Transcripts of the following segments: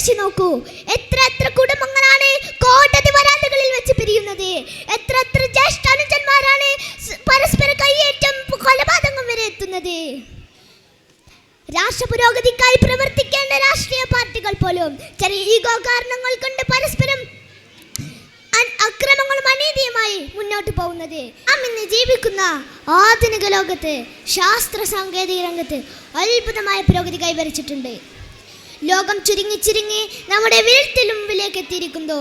ആലോചിച്ച് നോക്കൂ. എത്ര എത്ര കുടുംബങ്ങളാണ് കോടതി വരാന്തകളിൽ വെച്ച് പിരിയുന്നത്. എത്ര എത്ര ജ്യേഷ്ഠാനുജന്മാരാണ് പരസ്പര കയ്യേറ്റം കൊലപാതകം വരെ എത്തുന്നത്. രാഷ്ട്ര പുരോഗതിക്കായി പ്രവർത്തിക്കേണ്ട രാഷ്ട്രീയ പാർട്ടികൾ പോലും ചെറിയ ഈഗോ കാരണങ്ങൾ കൊണ്ട് പരസ്പരം അക്രമങ്ങളും അനീതിയുമായി മുന്നോട്ട് പോകുന്നത്. നാം ഇന്ന് ജീവിക്കുന്ന ആധുനിക ലോകത്ത് ശാസ്ത്ര സാങ്കേതിക രംഗത്ത് അത്ഭുതമായ പുരോഗതി കൈവരിച്ചിട്ടുണ്ട്. ലോകം ചുരുങ്ങി ചുരുങ്ങി നമ്മുടെ വിരൽത്തുമ്പിലേക്ക് മുമ്പിലേക്ക് എത്തിയിരിക്കുന്നു.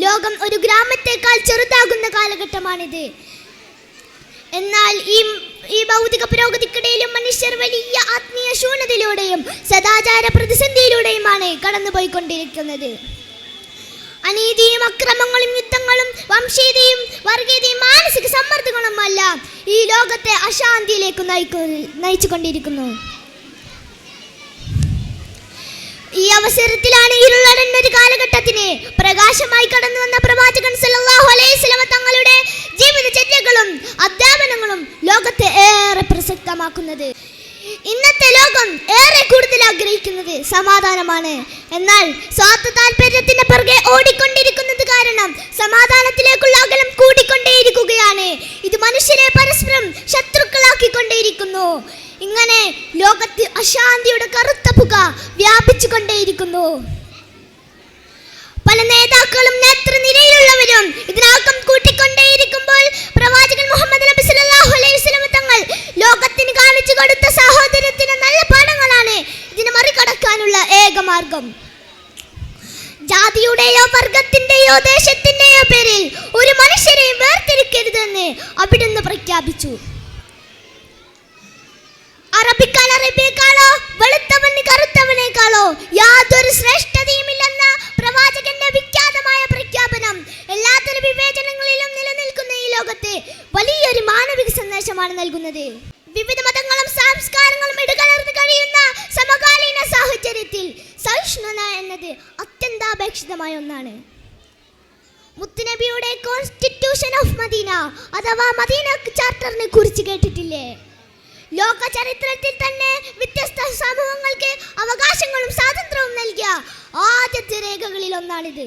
ലോകം ഒരു ഗ്രാമത്തേക്കാൾ ചെറുതാകുന്ന കാലഘട്ടമാണിത്. എന്നാൽ ഈ ഭൗതിക പുരോഗതിക്കിടയിലും മനുഷ്യർ വലിയ ആത്മീയ ശൂന്യതയിലൂടെയും സദാചാര പ്രതിസന്ധിയിലൂടെയുമാണ് കടന്നുപോയിക്കൊണ്ടിരിക്കുന്നത്. അനീതിയും അക്രമങ്ങളും യുദ്ധങ്ങളും വംശീയതയും വർഗീയതയും മാനസിക സമ്മർദ്ദങ്ങളുമല്ല ഈ ലോകത്തെ അശാന്തിയിലേക്ക് നയിച്ചുകൊണ്ടിരിക്കുന്നു. ഈ അവസരത്തിലാണ് ഇരുളടഞ്ഞൊരു കാലഘട്ടത്തിന് പ്രകാശമായി കടന്നു വന്ന പ്രവാചകൻ സല്ലല്ലാഹു അലൈഹി വസല്ലം തങ്ങളുടെ ജീവിതചര്യകളും അധ്യാപനങ്ങളും ലോകത്തെ ഏറെ പ്രസക്തമാക്കുന്നത്. ഇന്നത്തെ ലോകം ഏറെ കൂടുതൽ ആഗ്രഹിക്കുന്നത് സമാധാനമാണ്. എന്നാൽ സ്വാർത്ഥ താല്പര്യത്തിന്റെ പുറകെ ഓടിക്കൊണ്ടിരിക്കുന്നത് കാരണം സമാധാനത്തിലേക്കുള്ള അകലം കൂടിക്കൊണ്ടേയിരിക്കുകയാണ്. ഇത് മനുഷ്യരെ പരസ്പരം ശത്രുക്കളാക്കിക്കൊണ്ടേയിരിക്കുന്നു. ഇങ്ങനെ ലോകത്ത് അശാന്തിയുടെ കറുത്ത പുക വ്യാപിച്ചുകൊണ്ടേയിരിക്കുന്നു. പല നേതാക്കളും നേതൃനിരയിലുള്ളവരും ഇതിനാക്കം കൂട്ടിക്കൊണ്ടേയിരിക്കുമ്പോൾ പ്രവാചകൻ മുഹമ്മദ് നബി സല്ലല്ലാഹു അലൈഹി വസല്ലം തങ്ങൾ ലോകത്തിന് കാണിച്ചു കൊടുത്ത സഹോദരത്തിന് നല്ല പാഠങ്ങളാണ് ഇതിനെ മറികടക്കാനുള്ള ഏക മാർഗം. ജാതിയുടെയോ വർഗത്തിന്റെയോ ദേശത്തിന്റെയോ പേരിൽ ഒരു മനുഷ്യരെയും വേർതിരിക്കരുതെന്ന് അവിടുന്ന് പ്രഖ്യാപിച്ചു. അറബിക്കാൻ അറബിയേക്കാളോ വെളുത്തവന് കറുത്തവനേക്കാളോ യാതൊരു ശ്രേഷ്ഠതയുമില്ലെന്ന പ്രവാചകന്റെ വിഖ്യാതമായ പ്രഖ്യാപനം എല്ലാത്തരം വിവേചനങ്ങളിലും നിലനിൽക്കുന്ന ഈ ലോകത്ത് വലിയൊരു മാനവിക സന്ദേശമാണ് നൽകുന്നത്. വിവിധ മതങ്ങളും സംസ്കാരങ്ങളും ഇടകലർന്ന് കഴിയുന്ന സമകാലീന സാഹചര്യത്തിൽ സഹിഷ്ണുത എന്നത് അത്യന്താപേക്ഷിതമായ ഒന്നാണ്. മുത്തുനബിയുടെ കോൺസ്റ്റിറ്റ്യൂഷൻ ഓഫ് മദീന അഥവാ മദീന ചാർട്ടറിനെ കുറിച്ച് കേട്ടിട്ടില്ലേ? ലോക ചരിത്രത്തിൽ തന്നെ വ്യത്യസ്ത സമൂഹങ്ങൾക്ക് അവകാശങ്ങളും സ്വാതന്ത്ര്യവും നൽകിയ ആദ്യത്തെ രേഖകളിൽ ഒന്നാണിത്.